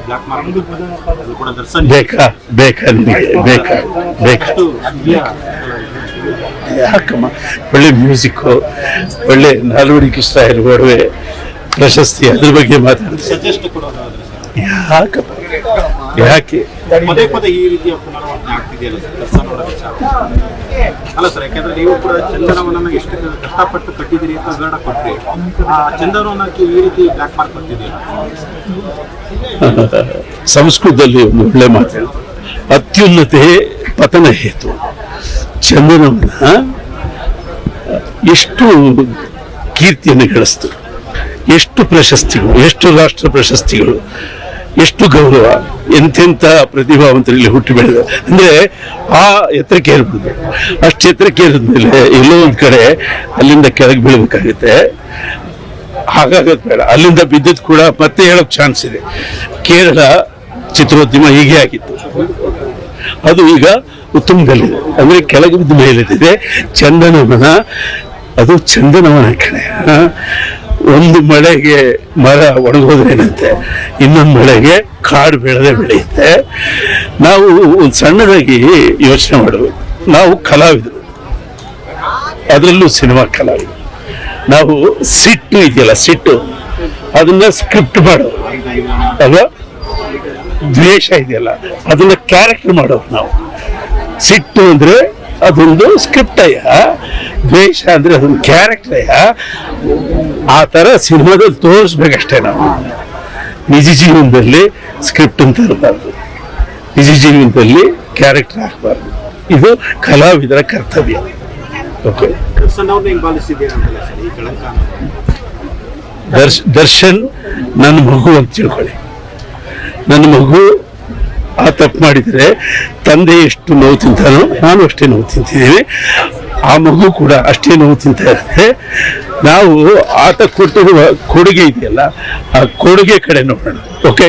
Black market ಕೂಡ ದರ್ಶನ್ ಬೇಕಾ ಯಾಕಮ್ಮ, ಒಳ್ಳೆ ಮ್ಯೂಸಿಕ್ಕು, ಒಳ್ಳೆ ನಾಲ್ವಡಿಕೆ ಸ್ಟೈಲ್, ಒಡವೆ, ಪ್ರಶಸ್ತಿ, ಅದ್ರ ಬಗ್ಗೆ ಮಾತಾಡ್ತಾರೆ. ಸಜೆಸ್ಟ್ ಕೊಡೋದಾದ್ರೆ ಯಾಕೆ ಪದೇ ಪದೇ ಈ ರೀತಿಯ ಪುನರಾವರ್ತನೆ ಆಗ್ತಿದೆಯಲ್ಲ ಸರ್ ದರ್ಶನ್ ಅವರ ವಿಚಾರ? ಅಲ್ಲ ಸರ್, ಯಾಕಂದ್ರೆ ನೀವು ಕೂಡ ಚಂದನವನನ್ನ ಎಷ್ಟು ಕಷ್ಟಪಟ್ಟು ಕಟ್ಟಿದಿರಿ ಅಂತ ಗರ್ಡ ಕೊಟ್ರಿ, ಆ ಚಂದನವನಕ್ಕೆ ಈ ರೀತಿ ಬ್ಲಾಕ್ ಮಾರ್ಕ್ ಬರ್ತಿದೆಯಲ್ಲ. ಸಂಸ್ಕೃತದಲ್ಲಿ ಒಂದು ಒಳ್ಳೆ ಮಾತು, ಅತ್ಯುನ್ನತೆ ಪತನ ಹೇತು. ಚಂದನವನ ಎಷ್ಟು ಕೀರ್ತಿಯನ್ನು ಗಳಿಸ್ತು, ಎಷ್ಟು ಪ್ರಶಸ್ತಿಗಳು, ಎಷ್ಟು ರಾಷ್ಟ್ರ ಪ್ರಶಸ್ತಿಗಳು, ಎಷ್ಟು ಗೌರವ, ಎಂತೆಂಥ ಪ್ರತಿಭಾವಂತರಲ್ಲಿ ಹುಟ್ಟಿ ಬೆಳೆದ. ಅಂದ್ರೆ ಆ ಎತ್ತರಕ್ಕೆ ಏರ್ಬೋದು. ಅಷ್ಟು ಎತ್ತರಕ್ಕೆ ಏರಿದ್ಮೇಲೆ ಎಲ್ಲೋ ಒಂದ್ ಕಡೆ ಅಲ್ಲಿಂದ ಕೆಳಗೆ ಬೀಳ್ಬೇಕಾಗುತ್ತೆ. ಹಾಗಾಗದ್ ಬೇಡ. ಅಲ್ಲಿಂದ ಬಿದ್ದದ್ ಕೂಡ ಮತ್ತೆ ಹೇಳೋಕ್ ಚಾನ್ಸ್ ಇದೆ. ಕೇರಳ ಚಿತ್ರೋದ್ಯಮ ಹೀಗೆ ಆಗಿತ್ತು, ಅದು ಈಗ ಉತ್ತುಂಗದಲ್ಲಿದೆ. ಅಂದ್ರೆ ಕೆಳಗೆ ಬಿದ್ದ ಮೇಲಿದೆ. ಚಂದನವನ, ಅದು ಚಂದನವನ ಕಡೆ. ಒಂದು ಮಳೆಗೆ ಮರ ಒಣಗೋದ್ರೇನಂತೆ, ಇನ್ನೊಂದು ಮಳೆಗೆ ಕಾಡು ಬೆಳೆಯುತ್ತೆ. ನಾವು ಒಂದು ಸಣ್ಣದಾಗಿ ಯೋಚನೆ ಮಾಡಬೇಕು. ನಾವು ಕಲಾವಿದರು, ಅದರಲ್ಲೂ ಸಿನಿಮಾ ಕಲಾವಿದರು. ನಾವು ಸಿಟ್ಟು ಇದೆಯಲ್ಲ, ಸಿಟ್ಟು, ಅದನ್ನ ಸ್ಕ್ರಿಪ್ಟ್ ಮಾಡೋದು ಅಲ್ವಾ. ದ್ವೇಷ ಇದೆಯಲ್ಲ, ಅದನ್ನ ಕ್ಯಾರೆಕ್ಟರ್ ಮಾಡೋದು ನಾವು. ಸಿಟ್ಟು ಅಂದ್ರೆ ಅದೊಂದು ಸ್ಕ್ರಿಪ್ಟ್ ಅಯ್ಯ, ದ್ವೇಷ ಅಂದ್ರೆ ಅದೊಂದು ಕ್ಯಾರೆಕ್ಟರ್ ಅಯ್ಯ. ಆ ತರ ಸಿನಿಮಾದಲ್ಲಿ ತೋರಿಸ್ಬೇಕಷ್ಟೇ. ನಾವು ನಿಜ ಜೀವನದಲ್ಲಿ ಸ್ಕ್ರಿಪ್ಟ್ ಅಂತ ಇರಬಾರ್ದು, ನಿಜ ಜೀವನದಲ್ಲಿ ಕ್ಯಾರೆಕ್ಟರ್ ಹಾಕಬಾರ್ದು. ಇದು ಕಲಾವಿದರ ಕರ್ತವ್ಯ. ಓಕೆ, ದರ್ಶನ್ ನನ್ನ ಮಗು ಅಂತ ತಿಳ್ಕೊಳ್ಳಿ. ನನ್ನ ಮಗು ಆ ತಪ್ಪು ಮಾಡಿದರೆ ತಂದೆ ಎಷ್ಟು ನೋವು ತಿಂತಾನೋ ನಾನು ಅಷ್ಟೇ ನೋವು ತಿಂತಿದ್ದೀನಿ. ಆ ಮಗು ಕೂಡ ಅಷ್ಟೇ ನೋವು ತಿಂತಾ ಇರುತ್ತೆ. ನಾವು ಆತ ಕೊಟ್ಟಿರುವ ಕೊಡುಗೆ ಇದೆಯಲ್ಲ, ಆ ಕೊಡುಗೆ ಕಡೆ ನೋಡೋಣ. ಓಕೆ.